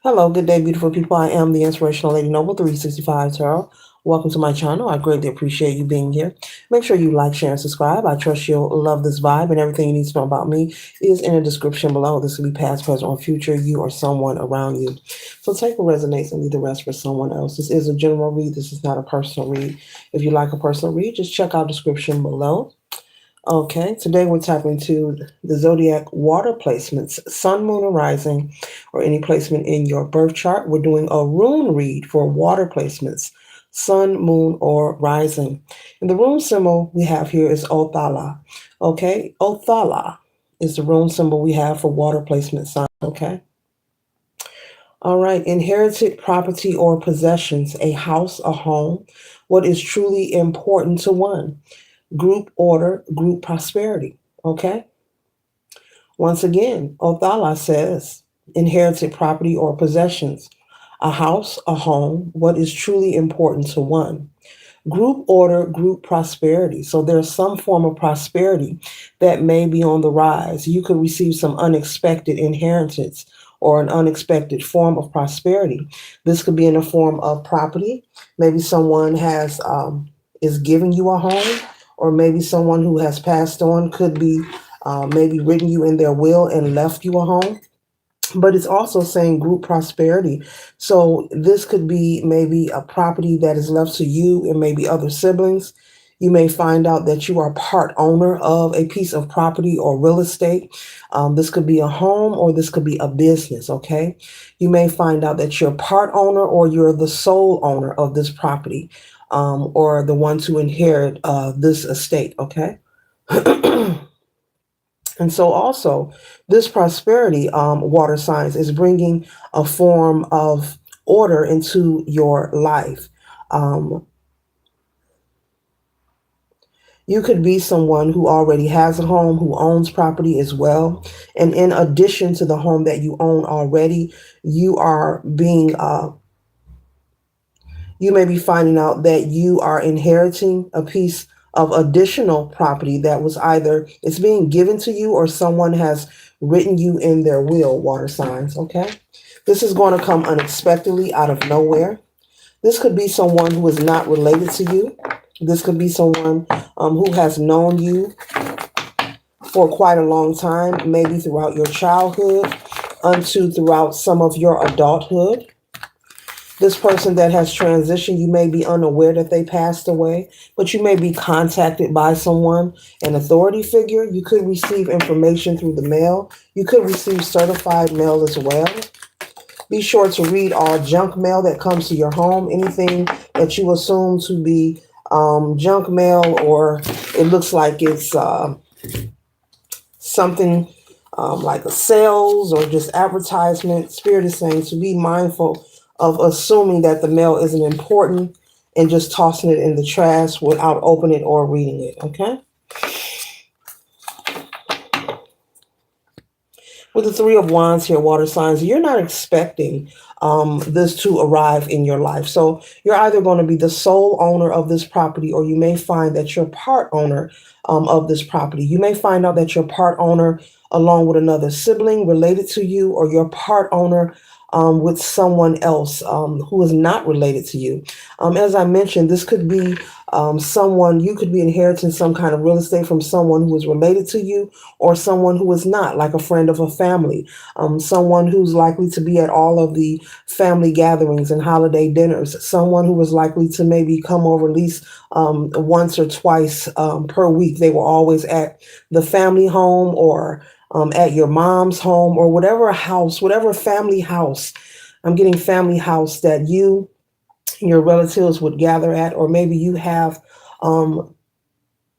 Hello, good day, beautiful people. I am the Inspirational Lady Noble 365 Tarot. Welcome to my channel. I greatly appreciate you being here. Make sure you like, share, and subscribe. I trust you'll love this vibe, and everything you need to know about me is in the description below. This will be past, present, or future, you or someone around you. So take what resonates and leave the rest for someone else. This is a general read. This is not a personal read. If you like a personal read, just check out the description below. Okay, today we're tapping into the zodiac water placements, sun, moon, or rising, or any placement in your birth chart. We're doing a rune read for water placements, sun, moon, or rising. And the rune symbol we have here is Othala. Okay, Othala is the rune symbol we have for water placement signs. Okay. All right, inherited property or possessions, a house, a home, what is truly important to one, group order, group prosperity. Okay. Once again, Othala says inherited property or possessions, a house, a home, what is truly important to one. Group order, group prosperity. So there's some form of prosperity that may be on the rise. You could receive some unexpected inheritance or an unexpected form of prosperity. This could be in the form of property. Maybe someone has is giving you a home, or maybe someone who has passed on could be maybe written you in their will and left you a home. But it's also saying group prosperity. So this could be maybe a property that is left to you and maybe other siblings. You may find out that you are part owner of a piece of property or real estate. This could be a home or this could be a business, okay? You may find out that you're part owner or you're the sole owner of this property, or the one to inherit this estate, okay? And so also this prosperity water signs is bringing a form of order into your life. Um, you could be someone who already has a home, who owns property as well. And in addition to the home that you own already, you are being you may be finding out that you are inheriting a piece of additional property that was either it's being given to you or someone has written you in their will, water signs, okay? This is going to come unexpectedly out of nowhere. This could be someone who is not related to you. This could be someone who has known you for quite a long time, maybe throughout your childhood, unto throughout some of your adulthood. This person that has transitioned, you may be unaware that they passed away, but you may be contacted by someone, an authority figure. You could receive information through the mail. You could receive certified mail as well. Be sure to read all junk mail that comes to your home. Anything that you assume to be junk mail, or it looks like it's something like a sales or just advertisement. Spirit is saying to be mindful of assuming that the mail isn't important and just tossing it in the trash without opening it or reading it, okay? With the Three of Wands here, water signs, you're not expecting this to arrive in your life. So you're either going to be the sole owner of this property, or you may find that you're part owner of this property. You may find out that you're part owner along with another sibling related to you, or you're part owner with someone else who is not related to you. As I mentioned, this could be someone, you could be inheriting some kind of real estate from someone who is related to you, or someone who is not, like a friend of a family, someone who's likely to be at all of the family gatherings and holiday dinners, someone who was likely to maybe come over at least once or twice per week. They were always at the family home, or at your mom's home, or whatever house, whatever family house. I'm getting family house that you and your relatives would gather at, or maybe you have,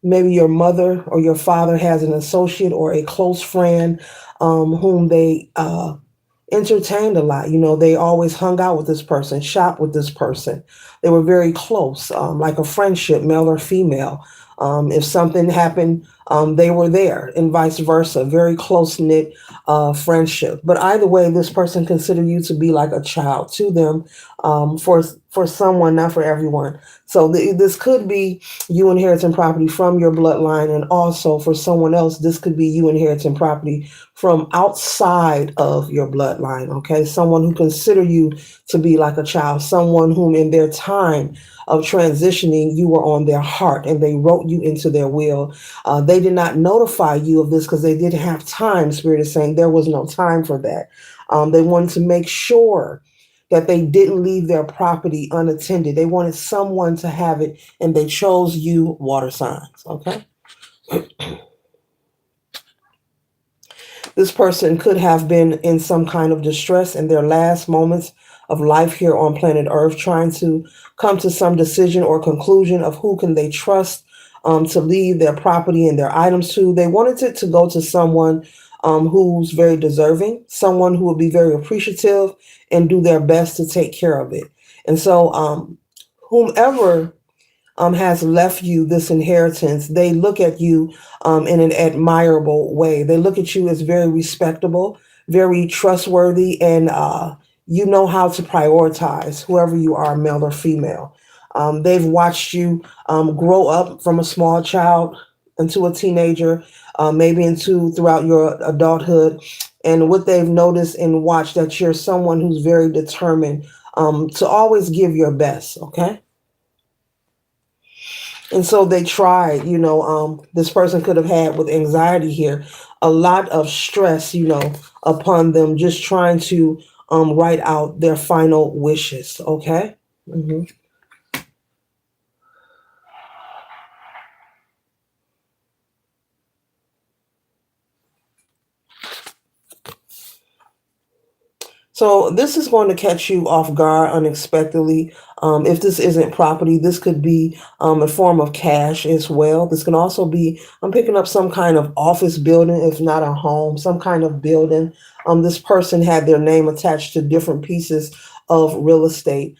maybe your mother or your father has an associate or a close friend whom they entertained a lot. You know, they always hung out with this person, shop with this person. They were very close, like a friendship, male or female. If something happened, they were there, and vice versa. Very close knit friendship. But either way, this person considered you to be like a child to them, for someone, not for everyone. So this could be you inheriting property from your bloodline, and also for someone else, this could be you inheriting property from outside of your bloodline. Okay, someone who consider you to be like a child, someone whom in their time of transitioning, you were on their heart and they wrote you into their will. They did not notify you of this because they didn't have time. Spirit is saying there was no time for that. They wanted to make sure that they didn't leave their property unattended. They wanted someone to have it, and they chose you, water signs. Okay. This person could have been in some kind of distress in their last moments of life here on planet Earth, trying to come to some decision or conclusion of who can they trust to leave their property and their items to. They wanted it to go to someone who's very deserving, someone who will be very appreciative and do their best to take care of it. And so, whomever has left you this inheritance, they look at you in an admirable way. They look at you as very respectable, very trustworthy, and you know how to prioritize whoever you are, male or female. They've watched you grow up from a small child into a teenager, maybe into throughout your adulthood. And what they've noticed and watched, that you're someone who's very determined to always give your best. Okay. And so they tried, this person could have had with anxiety here, a lot of stress, upon them just trying to write out their final wishes. Okay. Mm-hmm. So this is going to catch you off guard unexpectedly. If this isn't property, this could be a form of cash as well. This can also be, I'm picking up some kind of office building, if not a home, some kind of building. This person had their name attached to different pieces of real estate.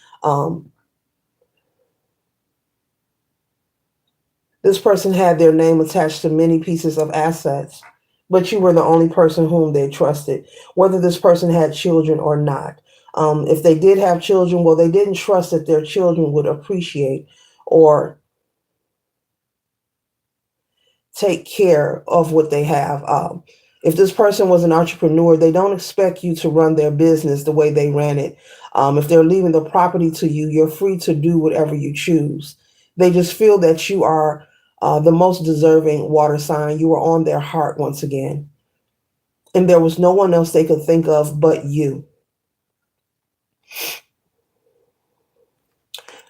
This person had their name attached to many pieces of assets, but you were the only person whom they trusted, whether this person had children or not. If they did have children, well, they didn't trust that their children would appreciate or take care of what they have. If this person was an entrepreneur, they don't expect you to run their business the way they ran it. If they're leaving the property to you, you're free to do whatever you choose. They just feel that you are the most deserving water sign. You were on their heart once again. And there was no one else they could think of but you.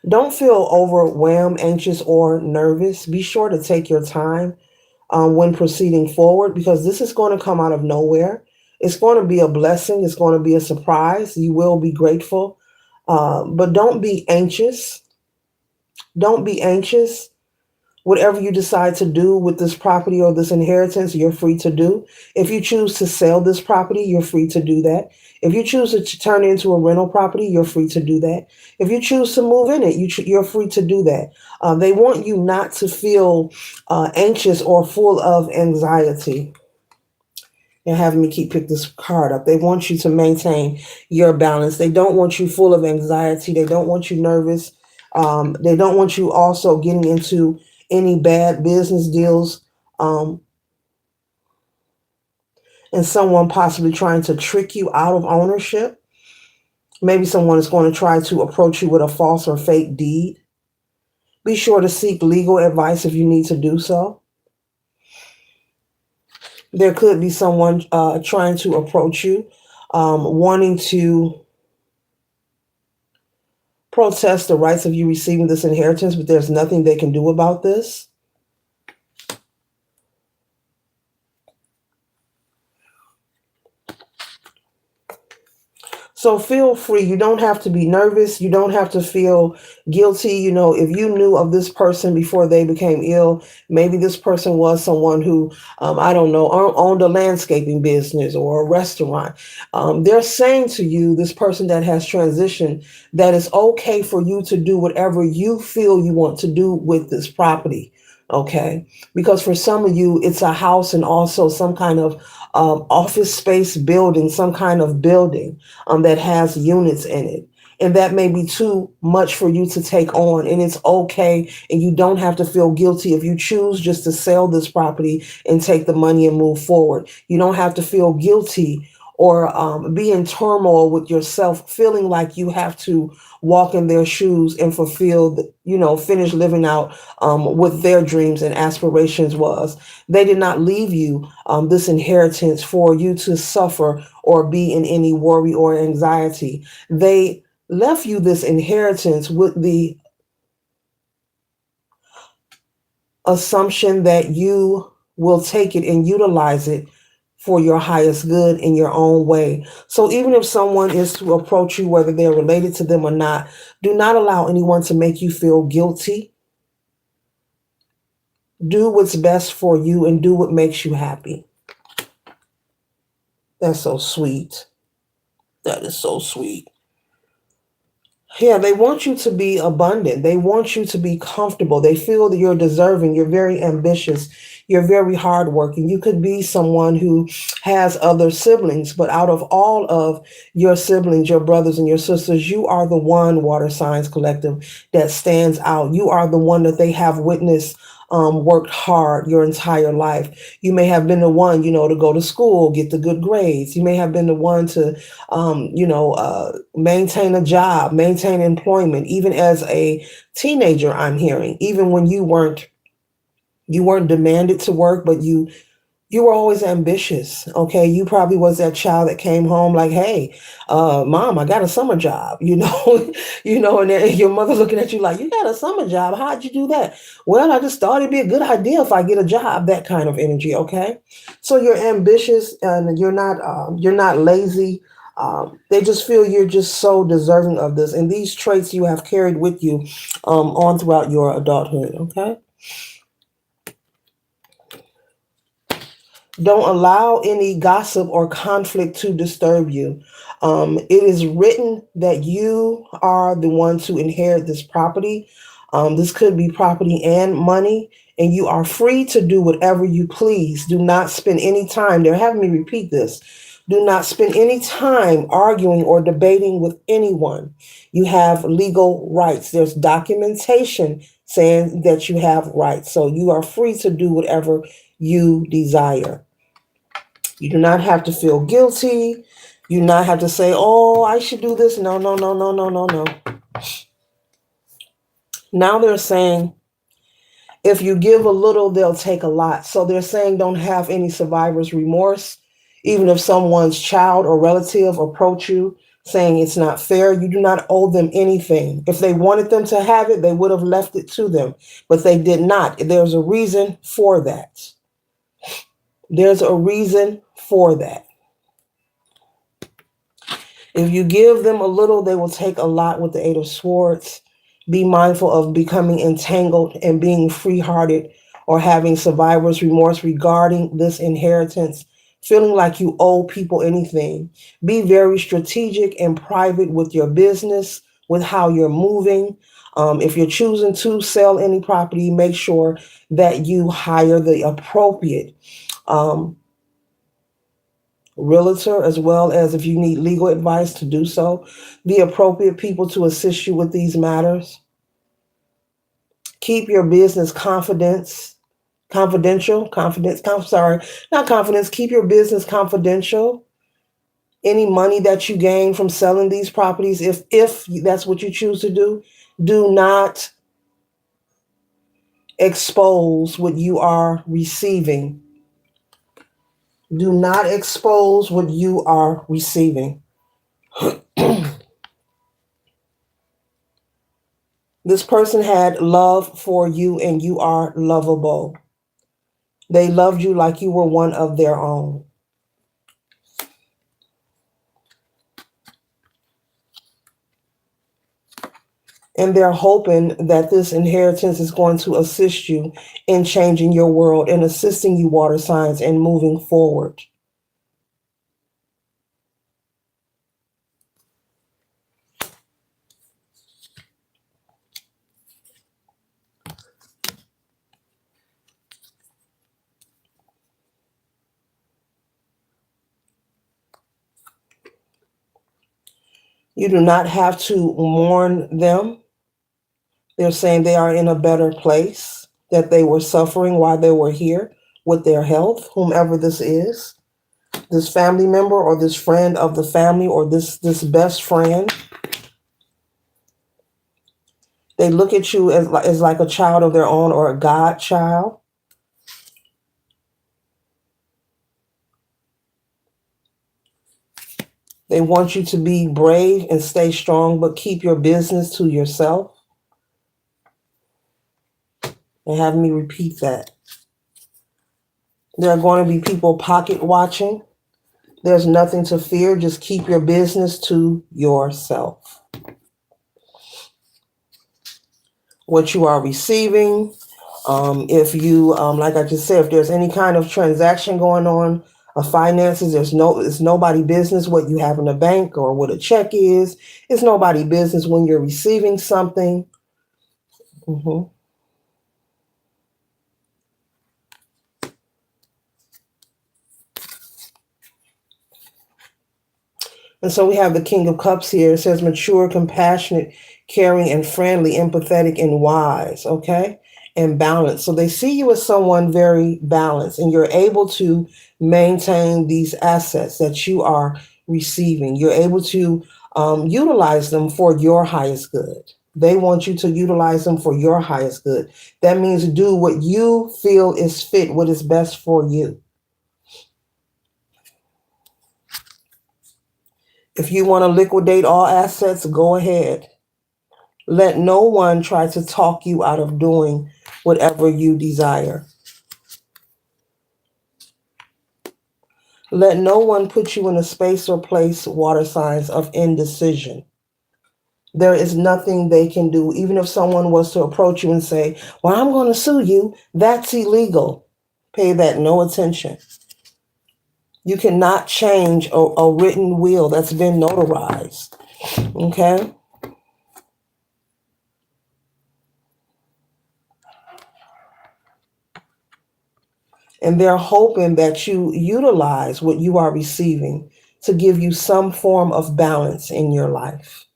Don't feel overwhelmed, anxious, or nervous. Be sure to take your time when proceeding forward, because this is going to come out of nowhere. It's going to be a blessing. It's going to be a surprise. You will be grateful. But don't be anxious. Don't be anxious. Whatever you decide to do with this property or this inheritance, you're free to do. If you choose to sell this property, you're free to do that. If you choose to turn it into a rental property, you're free to do that. If you choose to move in it, you're free to do that. They want you not to feel anxious or full of anxiety. They're having me pick this card up. They want you to maintain your balance. They don't want you full of anxiety. They don't want you nervous. They don't want you also getting into any bad business deals, and someone possibly trying to trick you out of ownership. Maybe someone is going to try to approach you with a false or fake deed. Be sure to seek legal advice if you need to do so. There could be someone trying to approach you, wanting to protest the rights of you receiving this inheritance, but there's nothing they can do about this. So feel free. You don't have to be nervous. You don't have to feel guilty. If you knew of this person before they became ill, maybe this person was someone who, I don't know, owned a landscaping business or a restaurant. They're saying to you, this person that has transitioned, that it's okay for you to do whatever you feel you want to do with this property. Okay. Because for some of you, it's a house and also some kind of office space building, some kind of building that has units in it. And that may be too much for you to take on, and it's okay, and you don't have to feel guilty if you choose just to sell this property and take the money and move forward. You don't have to feel guilty or be in turmoil with yourself, feeling like you have to walk in their shoes and fulfill finish living out what their dreams and aspirations was. They did not leave you this inheritance for you to suffer or be in any worry or anxiety. They left you this inheritance with the assumption that you will take it and utilize it for your highest good in your own way. So even if someone is to approach you, whether they're related to them or not, do not allow anyone to make you feel guilty. Do what's best for you and do what makes you happy. That's so sweet. That is so sweet. Yeah, they want you to be abundant. They want you to be comfortable. They feel that you're deserving. You're very ambitious. You're very hardworking. You could be someone who has other siblings, but out of all of your siblings, your brothers and your sisters, you are the one, Water Signs Collective, that stands out. You are the one that they have witnessed worked hard your entire life. You may have been the one, to go to school, get the good grades. You may have been the one to maintain a job, maintain employment, even as a teenager. I'm hearing, even when you weren't demanded to work, but you were always ambitious. Okay, you probably was that child that came home like, hey, mom, I got a summer job, and then your mother looking at you like, you got a summer job, how'd you do that? Well, I just thought it'd be a good idea if I get a job. That kind of energy. Okay, so you're ambitious and you're not lazy. They just feel you're just so deserving of this, and these traits you have carried with you on throughout your adulthood. Okay. Don't allow any gossip or conflict to disturb you. It is written that you are the one to inherit this property. This could be property and money, and you are free to do whatever you please. Do not spend any time, they're having me repeat this. Do not spend any time arguing or debating with anyone. You have legal rights. There's documentation saying that you have rights. So you are free to do whatever you desire. You do not have to feel guilty. You do not have to say, oh, I should do this. No, no, no, no, no, no, no. Now they're saying, if you give a little, they'll take a lot. So they're saying don't have any survivor's remorse. Even if someone's child or relative approach you saying it's not fair, you do not owe them anything. If they wanted them to have it, they would have left it to them, but they did not. There's a reason for that. There's a reason for that. If you give them a little, they will take a lot with the Eight of Swords. Be mindful of becoming entangled and being free-hearted or having survivor's remorse regarding this inheritance, feeling like you owe people anything. Be very strategic and private with your business, with how you're moving. If you're choosing to sell any property, make sure that you hire the appropriate realtor, as well as if you need legal advice to do so, the appropriate people to assist you with these matters. Keep your business keep your business confidential. Any money that you gain from selling these properties, if that's what you choose to do not expose what you are receiving. Do not expose what you are receiving. This person had love for you and you are lovable. They loved you like you were one of their own. And they're hoping that this inheritance is going to assist you in changing your world and assisting you, water signs, and moving forward. You do not have to mourn them. They're saying they are in a better place, that they were suffering while they were here with their health, whomever this is, this family member or this friend of the family or this best friend. They look at you as like a child of their own or a godchild. They want you to be brave and stay strong, but keep your business to yourself. And have me repeat that. There are going to be people pocket watching. There's nothing to fear. Just keep your business to yourself. What you are receiving, if you, like I just said, if there's any kind of transaction going on, of finances, it's nobody business what you have in the bank or what a check is. It's nobody business when you're receiving something. Mm-hmm. And so we have the King of Cups here. It says mature, compassionate, caring, and friendly, empathetic, and wise, okay? And balanced. So they see you as someone very balanced, and you're able to maintain these assets that you are receiving. You're able to utilize them for your highest good. They want you to utilize them for your highest good. That means do what you feel is fit, what is best for you. If you want to liquidate all assets, go ahead. Let no one try to talk you out of doing whatever you desire. Let no one put you in a space or place, water signs, of indecision. There is nothing they can do. Even if someone was to approach you and say, well, I'm going to sue you, that's illegal. Pay that no attention. You cannot change a written will that's been notarized. Okay? And they're hoping that you utilize what you are receiving to give you some form of balance in your life.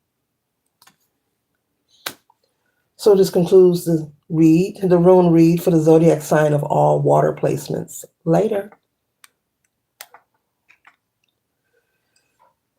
So this concludes the Rune read for the zodiac sign of all water placements. Later.